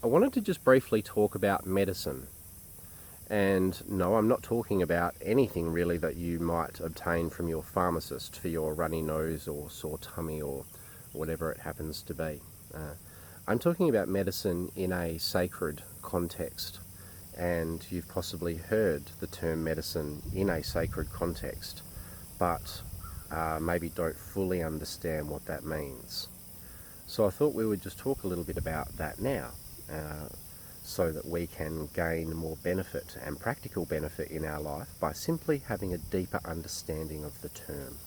I wanted to just briefly talk about medicine. And no, I'm not talking about anything really that you might obtain from your pharmacist for your runny nose or sore tummy or whatever it happens to be. I'm talking about medicine in a sacred context. And you've possibly heard the term medicine in a sacred context, but maybe don't fully understand what that means. So I thought we would just talk a little bit about that now, so that we can gain more benefit and practical benefit in our life by simply having a deeper understanding of the term.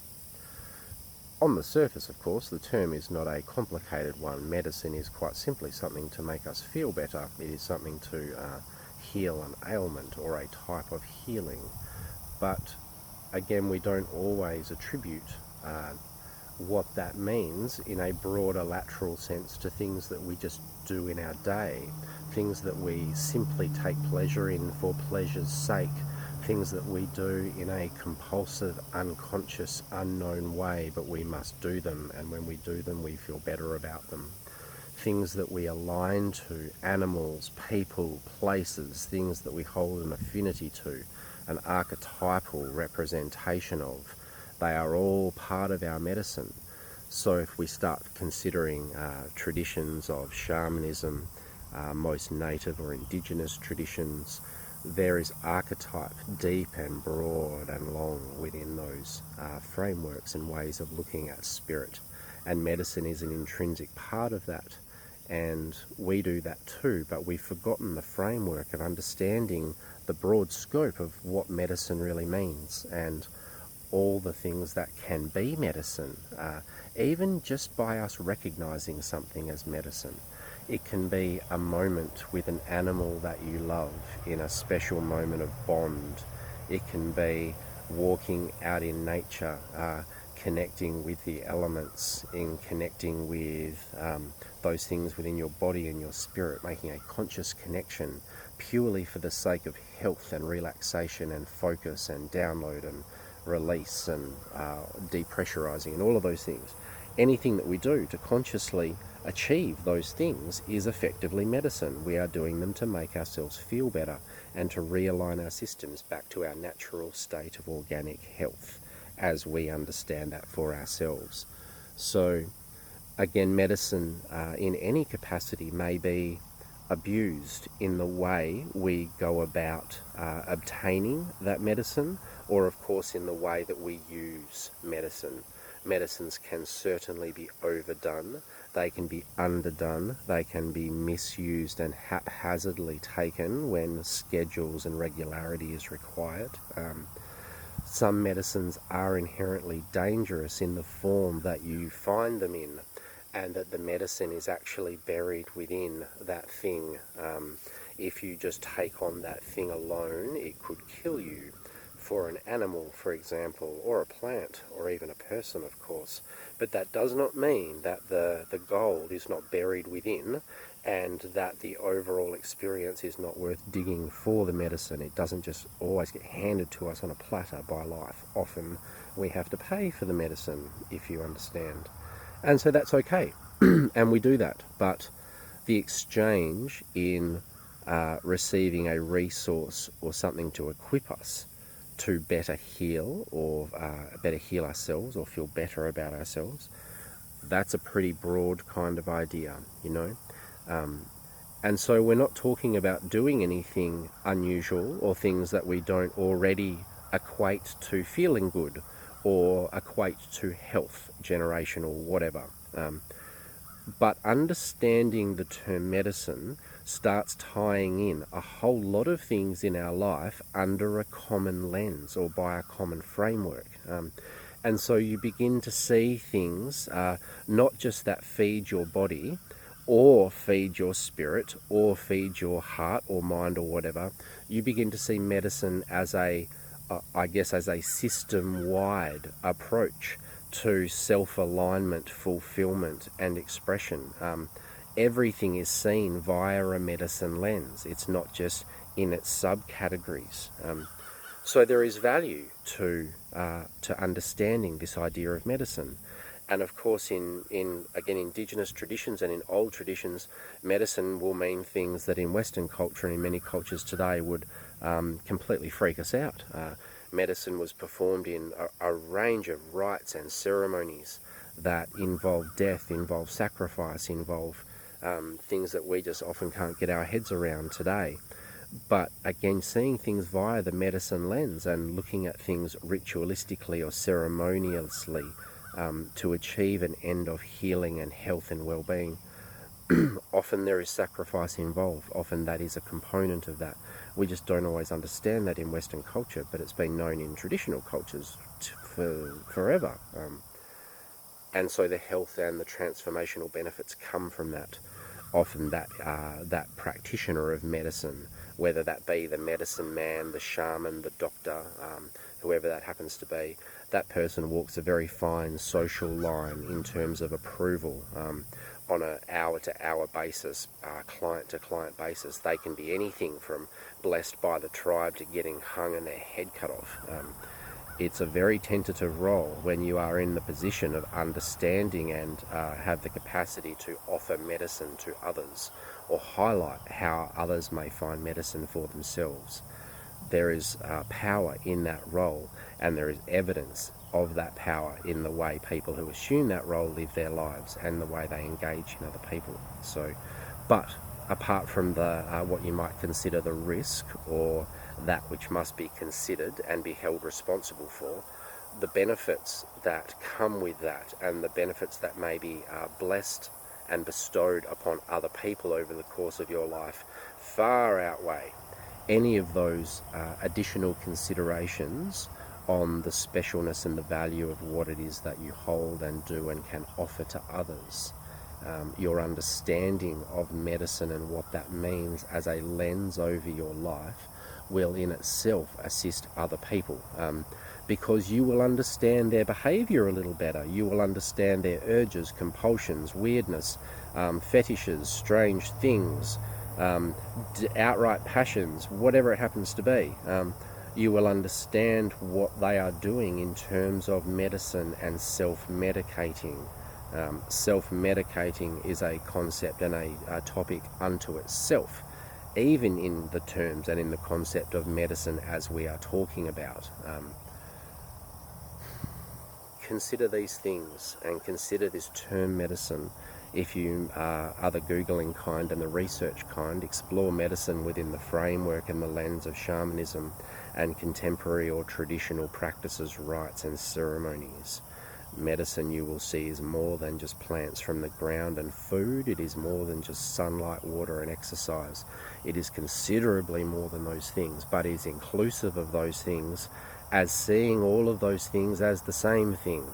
On the surface, of course, the term is not a complicated one. Medicine is quite simply something to make us feel better. It is something to heal an ailment or a type of healing. But again, we don't always attribute what that means in a broader lateral sense to things that we just do in our day, things that we simply take pleasure in for pleasure's sake, things that we do in a compulsive, unconscious, unknown way, but we must do them, and when we do them we feel better about them. Things that we align to, animals, people, places, things that we hold an affinity to, an archetypal representation of. They are all part of our medicine. So if we start considering traditions of shamanism, most native or indigenous traditions, there is archetype deep and broad and long within those frameworks and ways of looking at spirit. And medicine is an intrinsic part of that. And we do that too, but we've forgotten the framework of understanding the broad scope of what medicine really means and all the things that can be medicine, even just by us recognizing something as medicine. It can be a moment with an animal that you love in a special moment of bond. It can be walking out in nature, connecting with the elements, in connecting with those things within your body and your spirit, making a conscious connection purely for the sake of health and relaxation and focus and download and release and depressurizing and all of those things. Anything that we do to consciously achieve those things is effectively medicine. We are doing them to make ourselves feel better and to realign our systems back to our natural state of organic health as we understand that for ourselves. So again, medicine in any capacity may be abused in the way we go about obtaining that medicine, or of course in the way that we use medicine. Medicines can certainly be overdone, they can be underdone, they can be misused and haphazardly taken when schedules and regularity is required. Some medicines are inherently dangerous in the form that you find them in, and that the medicine is actually buried within that thing. If you just take on that thing alone, it could kill you. For an animal, for example, or a plant, or even a person, of course. But that does not mean that the gold is not buried within, and that the overall experience is not worth digging for the medicine. It doesn't just always get handed to us on a platter by life. Often we have to pay for the medicine, if you understand. And so that's okay, and we do that. But the exchange in receiving a resource or something to equip us to better heal or better heal ourselves or feel better about ourselves, that's a pretty broad kind of idea, you know. And so we're not talking about doing anything unusual or things that we don't already equate to feeling good or equate to health generation or whatever. But understanding the term medicine starts tying in a whole lot of things in our life under a common lens or by a common framework. And so you begin to see things, not just that feed your body or feed your spirit or feed your heart or mind or whatever. You begin to see medicine as as a system-wide approach to self-alignment, fulfillment and expression. Everything is seen via a medicine lens. It's not just in its subcategories. So there is value to understanding this idea of medicine. And of course, in again, indigenous traditions and in old traditions, medicine will mean things that in Western culture and in many cultures today would completely freak us out. Medicine was performed in a range of rites and ceremonies that involve death, involve sacrifice, involve things that we just often can't get our heads around today. But again, seeing things via the medicine lens and looking at things ritualistically or ceremoniously to achieve an end of healing and health and well-being, often there is sacrifice involved. Often that is a component of that. We just don't always understand that in Western culture, but it's been known in traditional cultures for forever. And so the health and the transformational benefits come from that. Often that practitioner of medicine, whether that be the medicine man, the shaman, the doctor, whoever that happens to be, that person walks a very fine social line in terms of approval on an hour-to-hour basis, client-to-client basis. They can be anything from blessed by the tribe to getting hung and their head cut off. It's a very tentative role when you are in the position of understanding and have the capacity to offer medicine to others or highlight how others may find medicine for themselves. There is power in that role, and there is evidence of that power in the way people who assume that role live their lives and the way they engage in other people. So, but apart from the what you might consider the risk or that which must be considered and be held responsible for, the benefits that come with that and the benefits that may be blessed and bestowed upon other people over the course of your life far outweigh any of those additional considerations on the specialness and the value of what it is that you hold and do and can offer to others. Your understanding of medicine and what that means as a lens over your life will in itself assist other people, because you will understand their behavior a little better. You will understand their urges, compulsions, weirdness, fetishes, strange things, outright passions, whatever it happens to be. You will understand what they are doing in terms of medicine and self-medicating. Self-medicating is a concept and a topic unto itself, even in the terms and in the concept of medicine as we are talking about. Consider these things and consider this term medicine. If you are the Googling kind and the research kind, explore medicine within the framework and the lens of shamanism and contemporary or traditional practices, rites and ceremonies. Medicine, you will see, is more than just plants from the ground and food. It is more than just sunlight, water and exercise. It is considerably more than those things, but is inclusive of those things, as seeing all of those things as the same thing.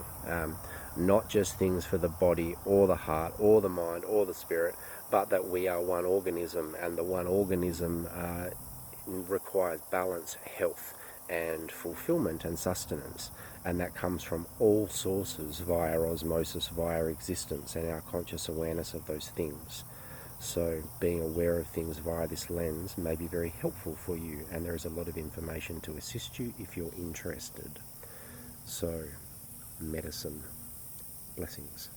Not just things for the body or the heart or the mind or the spirit, but that we are one organism, and the one organism requires balance, health and fulfillment and sustenance, and that comes from all sources via osmosis, via existence and our conscious awareness of those things. So being aware of things via this lens may be very helpful for you, and there is a lot of information to assist you if you're interested. So, medicine. Blessings.